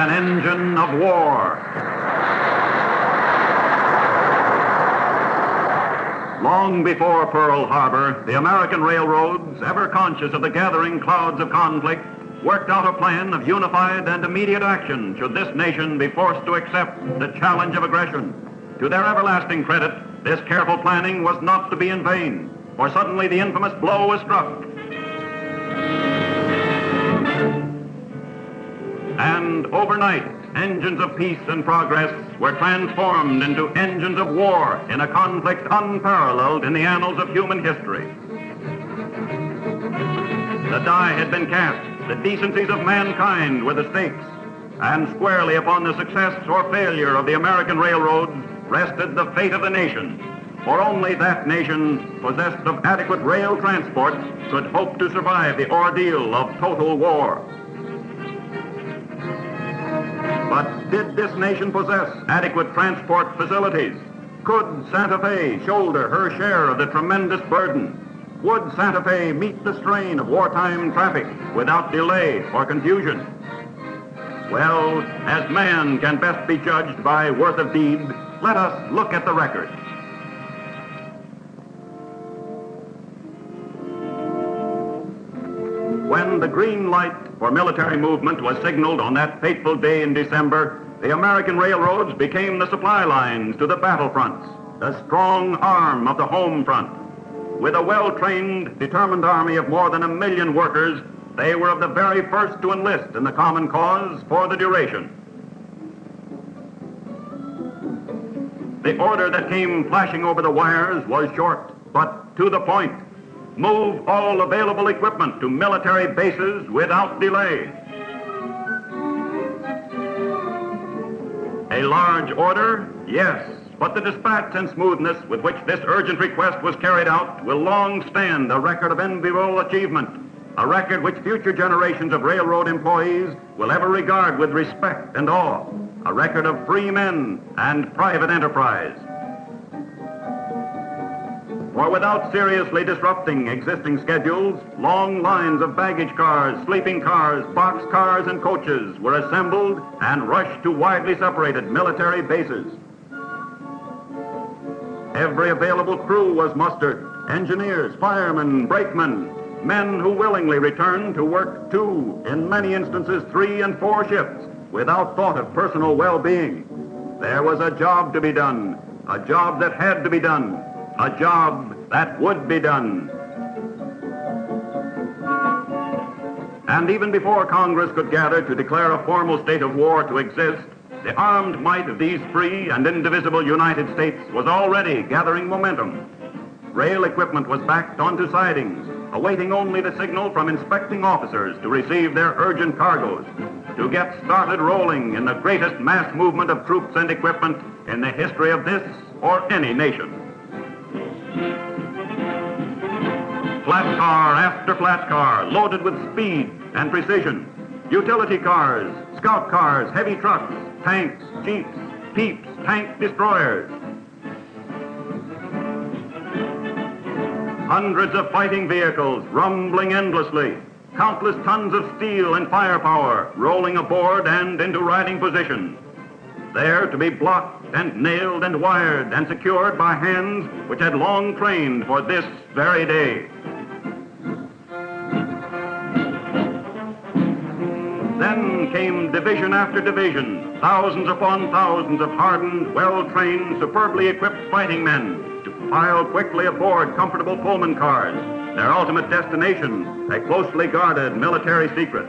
an engine of war. Long before Pearl Harbor, the American railroads, ever conscious of the gathering clouds of conflict, worked out a plan of unified and immediate action should this nation be forced to accept the challenge of aggression. To their everlasting credit, this careful planning was not to be in vain, for suddenly the infamous blow was struck. And overnight, engines of peace and progress were transformed into engines of war in a conflict unparalleled in the annals of human history. The die had been cast, the decencies of mankind were the stakes, and squarely upon the success or failure of the American railroads rested the fate of the nation, for only that nation possessed of adequate rail transport could hope to survive the ordeal of total war. But did this nation possess adequate transport facilities? Could Santa Fe shoulder her share of the tremendous burden? Would Santa Fe meet the strain of wartime traffic without delay or confusion? Well, as man can best be judged by worth of deed, let us look at the record. When the green light for military movement was signaled on that fateful day in December, the American railroads became the supply lines to the battlefronts, the strong arm of the home front. With a well-trained, determined army of more than 1 million workers, they were of the very first to enlist in the common cause for the duration. The order that came flashing over the wires was short, but to the point. Move all available equipment to military bases without delay. A large order? Yes, but the dispatch and smoothness with which this urgent request was carried out will long stand a record of enviable achievement, a record which future generations of railroad employees will ever regard with respect and awe, a record of free men and private enterprise. For without seriously disrupting existing schedules, long lines of baggage cars, sleeping cars, box cars, and coaches were assembled and rushed to widely separated military bases. Every available crew was mustered, engineers, firemen, brakemen, men who willingly returned to work 2, in many instances 3 and 4 shifts, without thought of personal well-being. There was a job to be done, a job that had to be done, a job that would be done. And even before Congress could gather to declare a formal state of war to exist, the armed might of these free and indivisible United States was already gathering momentum. Rail equipment was backed onto sidings, awaiting only the signal from inspecting officers to receive their urgent cargoes, to get started rolling in the greatest mass movement of troops and equipment in the history of this or any nation. Flat car after flat car, loaded with speed and precision. Utility cars, scout cars, heavy trucks, tanks, jeeps, peeps, tank destroyers. Hundreds of fighting vehicles rumbling endlessly. Countless tons of steel and firepower rolling aboard and into riding position. There to be blocked and nailed and wired and secured by hands which had long trained for this very day. Then came division after division, thousands upon thousands of hardened, well-trained, superbly equipped fighting men to file quickly aboard comfortable Pullman cars, their ultimate destination, a closely guarded military secret.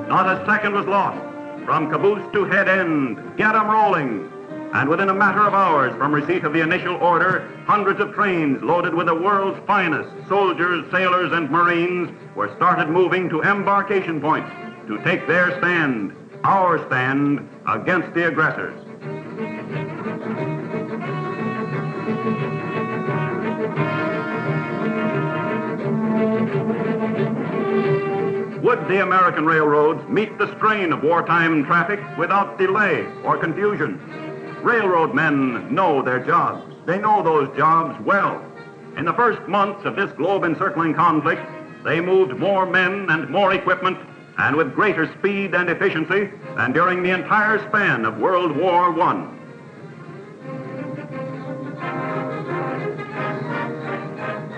Not a second was lost. From caboose to head end, get 'em rolling. And within a matter of hours from receipt of the initial order, hundreds of trains loaded with the world's finest soldiers, sailors, and Marines were started moving to embarkation points to take their stand, our stand, against the aggressors. Would the American railroads meet the strain of wartime traffic without delay or confusion? Railroad men know their jobs. They know those jobs well. In the first months of this globe-encircling conflict, they moved more men and more equipment and with greater speed and efficiency than during the entire span of World War I.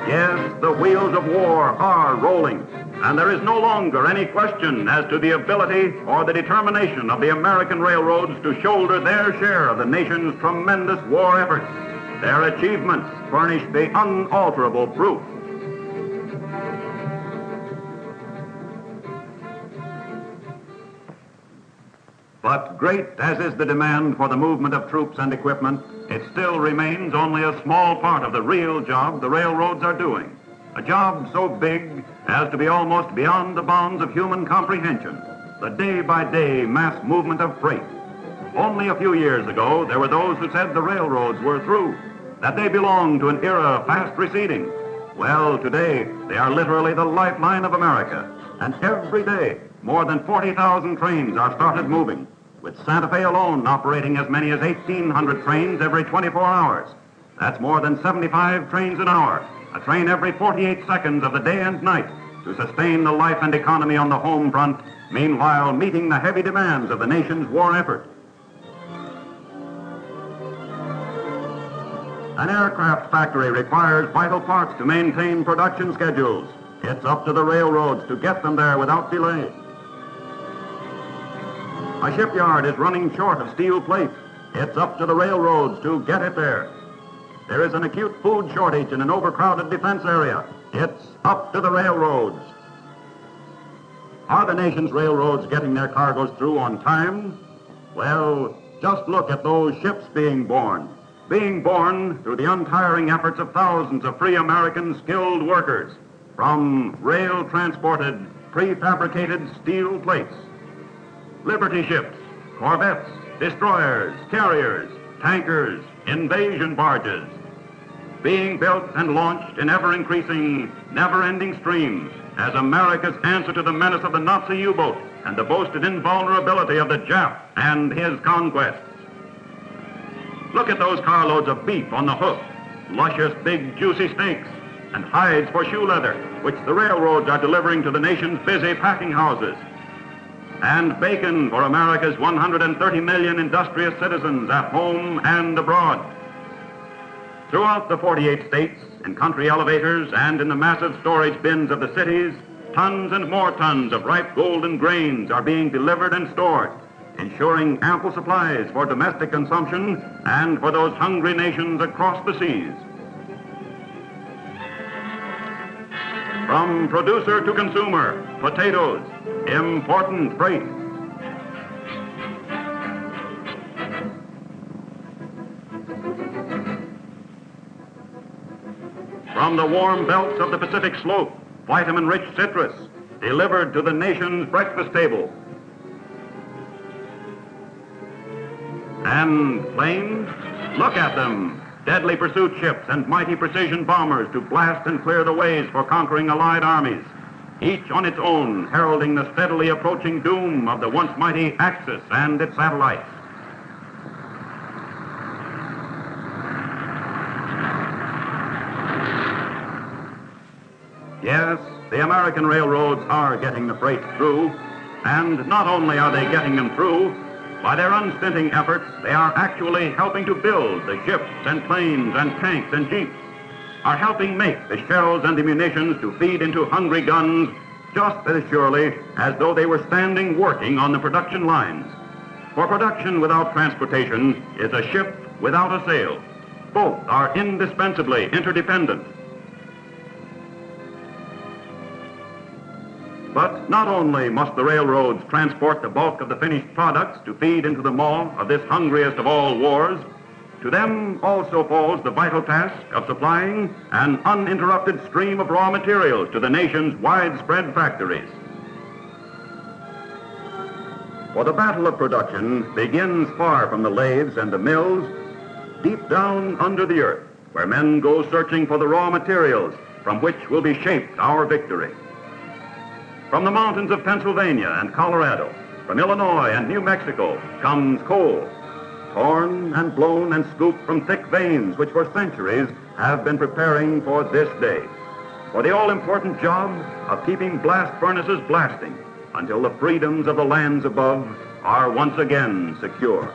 Yes, the wheels of war are rolling, and there is no longer any question as to the ability or the determination of the American railroads to shoulder their share of the nation's tremendous war efforts. Their achievements furnish the unalterable proof. But great as is the demand for the movement of troops and equipment, it still remains only a small part of the real job the railroads are doing. A job so big as to be almost beyond the bounds of human comprehension, the day-by-day mass movement of freight. Only a few years ago, there were those who said the railroads were through, that they belonged to an era fast receding. Well, today, they are literally the lifeline of America, and every day, more than 40,000 trains are started moving, with Santa Fe alone operating as many as 1,800 trains every 24 hours. That's more than 75 trains an hour, a train every 48 seconds of the day and night, to sustain the life and economy on the home front, meanwhile meeting the heavy demands of the nation's war effort. An aircraft factory requires vital parts to maintain production schedules. It's up to the railroads to get them there without delay. A shipyard is running short of steel plate. It's up to the railroads to get it there. There is an acute food shortage in an overcrowded defense area. It's up to the railroads. Are the nation's railroads getting their cargoes through on time? Well, just look at those ships being born through the untiring efforts of thousands of free American skilled workers, from rail-transported, prefabricated steel plates. Liberty ships, corvettes, destroyers, carriers, tankers, invasion barges, being built and launched in ever-increasing, never-ending streams as America's answer to the menace of the Nazi U-boat and the boasted invulnerability of the Jap and his conquests. Look at those carloads of beef on the hook, luscious big juicy steaks, and hides for shoe leather, which the railroads are delivering to the nation's busy packing houses. And bacon for America's 130 million industrious citizens at home and abroad. Throughout the 48 states, in country elevators and in the massive storage bins of the cities, tons and more tons of ripe golden grains are being delivered and stored, ensuring ample supplies for domestic consumption and for those hungry nations across the seas. From producer to consumer, potatoes, important freight. From the warm belts of the Pacific Slope, vitamin-rich citrus, delivered to the nation's breakfast table. And planes, look at them, deadly pursuit ships and mighty precision bombers to blast and clear the ways for conquering Allied armies, each on its own heralding the steadily approaching doom of the once mighty Axis and its satellites. Yes, the American railroads are getting the freight through, and not only are they getting them through, by their unstinting efforts, they are actually helping to build the ships and planes and tanks and jeeps, are helping make the shells and the munitions to feed into hungry guns just as surely as though they were standing working on the production lines. For production without transportation is a ship without a sail. Both are indispensably interdependent. But not only must the railroads transport the bulk of the finished products to feed into the maw of this hungriest of all wars, to them also falls the vital task of supplying an uninterrupted stream of raw materials to the nation's widespread factories. For the battle of production begins far from the lathes and the mills, deep down under the earth, where men go searching for the raw materials from which will be shaped our victory. From the mountains of Pennsylvania and Colorado, from Illinois and New Mexico, comes coal, torn and blown and scooped from thick veins which for centuries have been preparing for this day, for the all-important job of keeping blast furnaces blasting until the freedoms of the lands above are once again secure.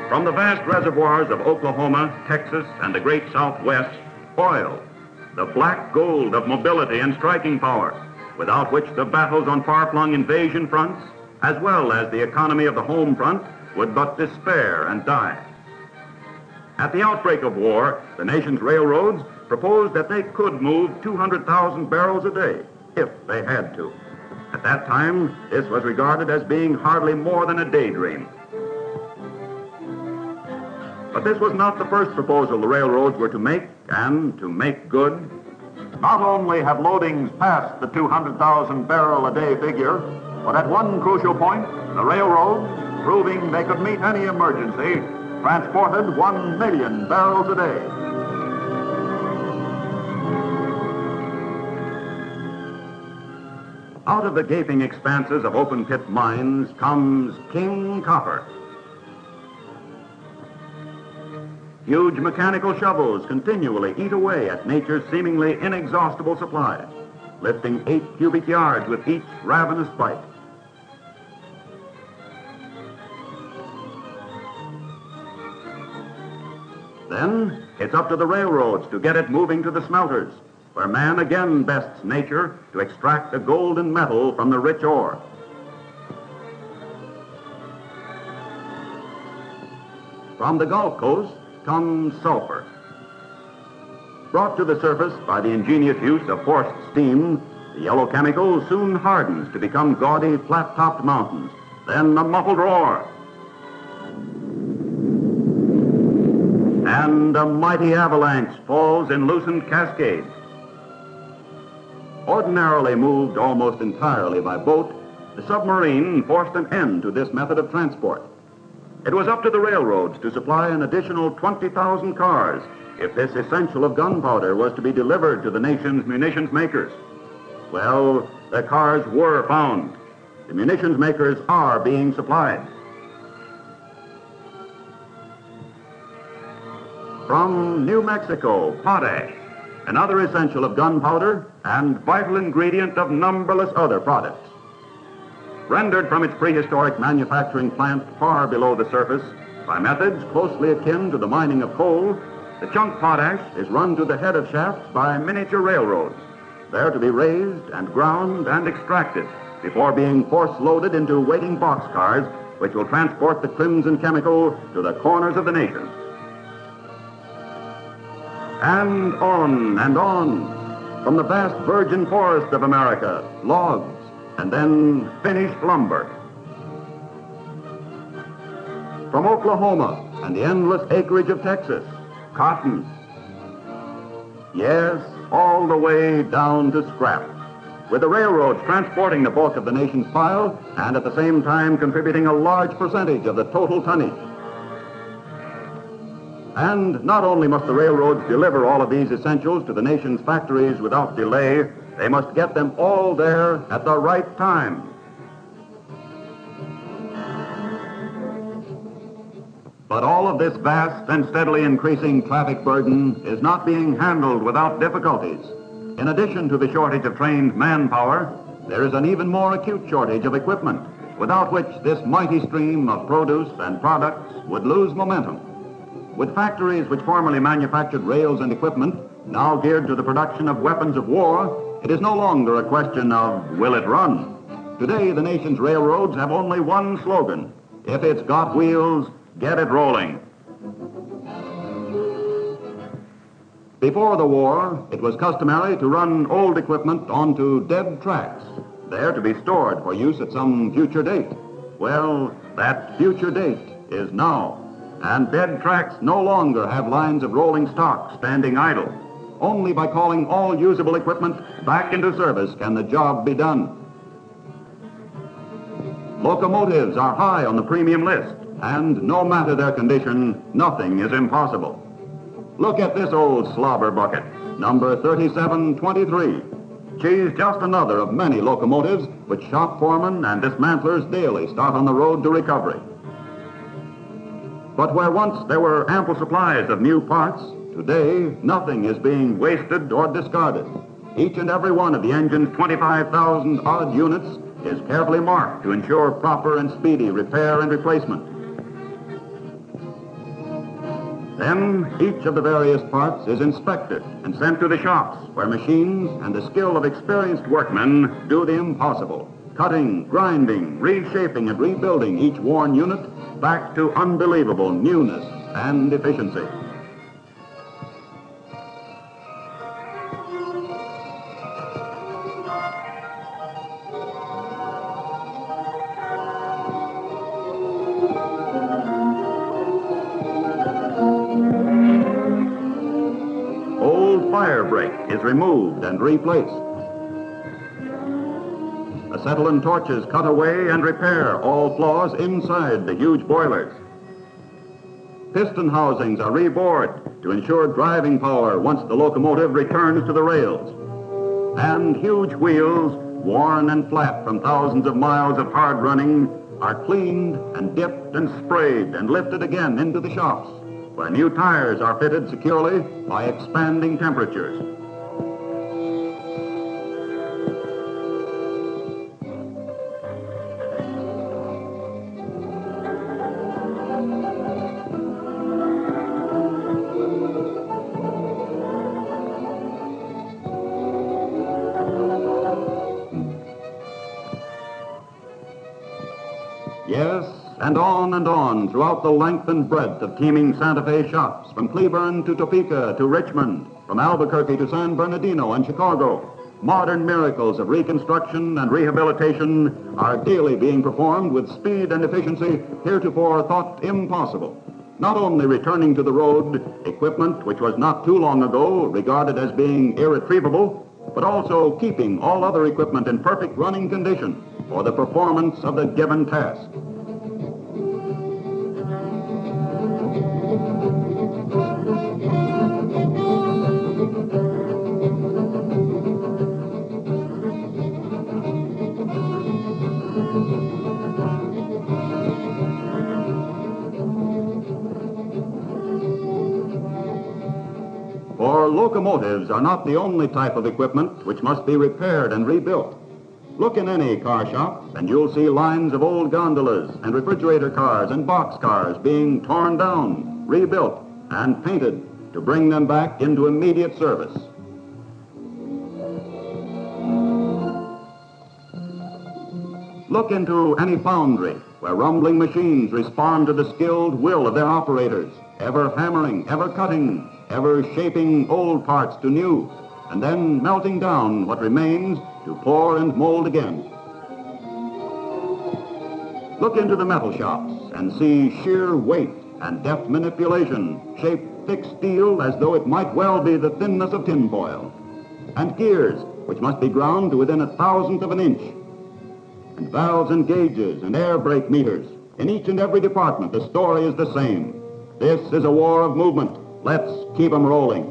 From the vast reservoirs of Oklahoma, Texas, and the great Southwest, oil, the black gold of mobility and striking power, without which the battles on far-flung invasion fronts, as well as the economy of the home front, would but despair and die. At the outbreak of war, the nation's railroads proposed that they could move 200,000 barrels a day, if they had to. At that time, this was regarded as being hardly more than a daydream. But this was not the first proposal the railroads were to make, and to make good. Not only have loadings passed the 200,000 barrel a day figure, but at one crucial point, the railroads, proving they could meet any emergency, transported 1 million barrels a day. Out of the gaping expanses of open pit mines comes King Copper. Huge mechanical shovels continually eat away at nature's seemingly inexhaustible supply, lifting 8 cubic yards with each ravenous bite. Then it's up to the railroads to get it moving to the smelters, where man again bests nature to extract the gold and metal from the rich ore. From the Gulf Coast comes sulfur. Brought to the surface by the ingenious use of forced steam, the yellow chemical soon hardens to become gaudy, flat-topped mountains, then a muffled roar. And a mighty avalanche falls in loosened cascades. Ordinarily moved almost entirely by boat, the submarine forced an end to this method of transport. It was up to the railroads to supply an additional 20,000 cars if this essential of gunpowder was to be delivered to the nation's munitions makers. Well, the cars were found. The munitions makers are being supplied. From New Mexico, potash, another essential of gunpowder and vital ingredient of numberless other products. Rendered from its prehistoric manufacturing plant far below the surface by methods closely akin to the mining of coal, the chunk potash is run to the head of shafts by miniature railroads, there to be raised and ground and extracted before being force-loaded into waiting boxcars which will transport the crimson chemical to the corners of the nation. And on, from the vast virgin forest of America, logs, and then finished lumber. From Oklahoma and the endless acreage of Texas, cotton. Yes, all the way down to scrap, with the railroads transporting the bulk of the nation's pile and at the same time contributing a large percentage of the total tonnage. And not only must the railroads deliver all of these essentials to the nation's factories without delay, they must get them all there at the right time. But all of this vast and steadily increasing traffic burden is not being handled without difficulties. In addition to the shortage of trained manpower, there is an even more acute shortage of equipment, without which this mighty stream of produce and products would lose momentum. With factories which formerly manufactured rails and equipment now geared to the production of weapons of war, it is no longer a question of will it run. Today, the nation's railroads have only one slogan: if it's got wheels, get it rolling. Before the war, it was customary to run old equipment onto dead tracks, there to be stored for use at some future date. Well, that future date is now, and dead tracks no longer have lines of rolling stock standing idle. Only by calling all usable equipment back into service can the job be done. Locomotives are high on the premium list, and no matter their condition, nothing is impossible. Look at this old slobber bucket, number 3723. She's just another of many locomotives which shop foremen and dismantlers daily start on the road to recovery. But where once there were ample supplies of new parts, Today, nothing is being wasted or discarded. Each and every one of the engine's 25,000 odd units is carefully marked to ensure proper and speedy repair and replacement. Then, each of the various parts is inspected and sent to the shops where machines and the skill of experienced workmen do the impossible, cutting, grinding, reshaping, and rebuilding each worn unit back to unbelievable newness and efficiency. Old fire brake is removed and replaced. Acetylene torches cut away and repair all flaws inside the huge boilers. Piston housings are rebored to ensure driving power once the locomotive returns to the rails. And huge wheels, worn and flat from thousands of miles of hard running, are cleaned and dipped and sprayed and lifted again into the shops, where new tires are fitted securely by expanding temperatures. Yes, and on throughout the length and breadth of teeming Santa Fe shops, from Cleburne to Topeka to Richmond, from Albuquerque to San Bernardino and Chicago. Modern miracles of reconstruction and rehabilitation are daily being performed with speed and efficiency heretofore thought impossible. Not only returning to the road equipment which was not too long ago regarded as being irretrievable, but also keeping all other equipment in perfect running condition for the performance of the given task. For locomotives are not the only type of equipment which must be repaired and rebuilt. Look in any car shop and you'll see lines of old gondolas and refrigerator cars and boxcars being torn down, rebuilt, and painted to bring them back into immediate service. Look into any foundry where rumbling machines respond to the skilled will of their operators, ever hammering, ever cutting, ever shaping old parts to new, and then melting down what remains to pour and mold again. Look into the metal shops and see sheer weight and deft manipulation shape thick steel as though it might well be the thinness of tinfoil, and gears which must be ground to within 1,000th of an inch, and valves and gauges and air brake meters. In each and every department, the story is the same. This is a war of movement. Let's keep 'em rolling.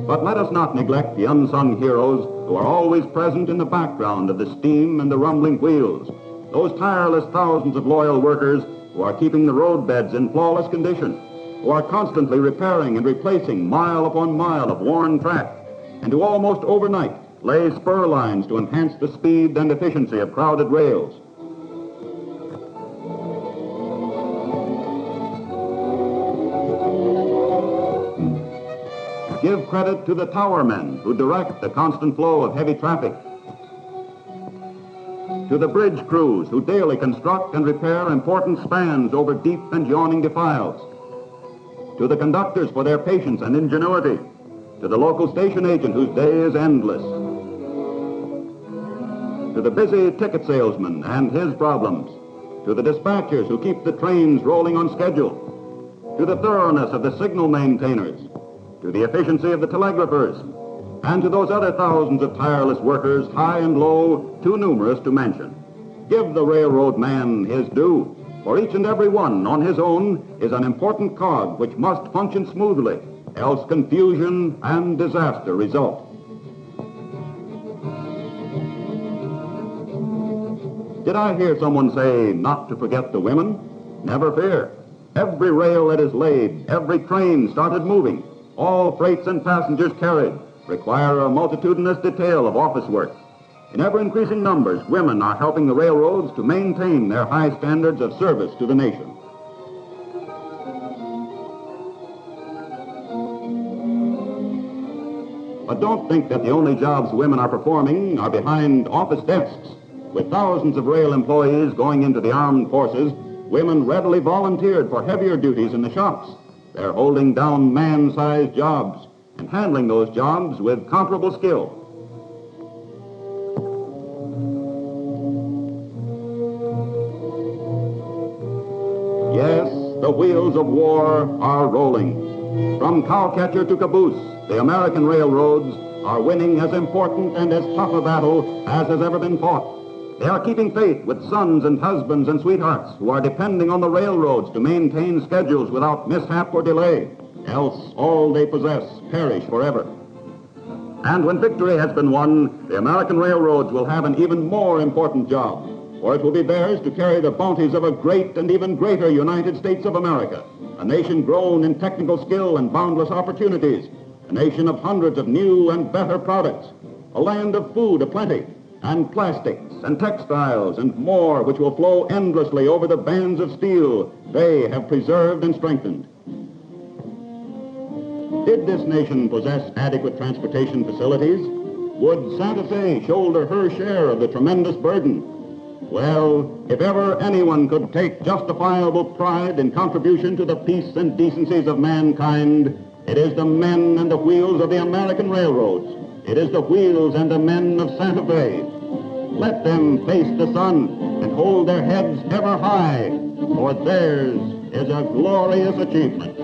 But let us not neglect the unsung heroes who are always present in the background of the steam and the rumbling wheels. Those tireless thousands of loyal workers who are keeping the roadbeds in flawless condition, who are constantly repairing and replacing mile upon mile of worn track, and who almost overnight lay spur lines to enhance the speed and efficiency of crowded rails. Give credit to the tower men who direct the constant flow of heavy traffic, to the bridge crews who daily construct and repair important spans over deep and yawning defiles, to the conductors for their patience and ingenuity, to the local station agent whose day is endless, to the busy ticket salesman and his problems, to the dispatchers who keep the trains rolling on schedule, to the thoroughness of the signal maintainers, to the efficiency of the telegraphers, and to those other thousands of tireless workers, high and low, too numerous to mention. Give the railroad man his due, for each and every one on his own is an important cog which must function smoothly, else confusion and disaster result. Did I hear someone say not to forget the women? Never fear. Every rail that is laid, every train started moving, all freights and passengers carried, require a multitudinous detail of office work. In ever-increasing numbers, women are helping the railroads to maintain their high standards of service to the nation. But don't think that the only jobs women are performing are behind office desks. With thousands of rail employees going into the armed forces, women readily volunteered for heavier duties in the shops. They're holding down man-sized jobs and handling those jobs with comparable skill. Yes, the wheels of war are rolling. From cowcatcher to caboose, the American railroads are winning as important and as tough a battle as has ever been fought. They are keeping faith with sons and husbands and sweethearts who are depending on the railroads to maintain schedules without mishap or delay, else all they possess perish forever. And when victory has been won, the American railroads will have an even more important job, for it will be theirs to carry the bounties of a great and even greater United States of America, a nation grown in technical skill and boundless opportunities, a nation of hundreds of new and better products, a land of food aplenty, and plastics and textiles and more which will flow endlessly over the bands of steel they have preserved and strengthened. Did this nation possess adequate transportation facilities? Would Santa Fe shoulder her share of the tremendous burden? Well, if ever anyone could take justifiable pride in contribution to the peace and decencies of mankind, it is the men and the wheels of the American railroads. It is the wheels and the men of Santa Fe. Let them face the sun and hold their heads ever high, for theirs is a glorious achievement.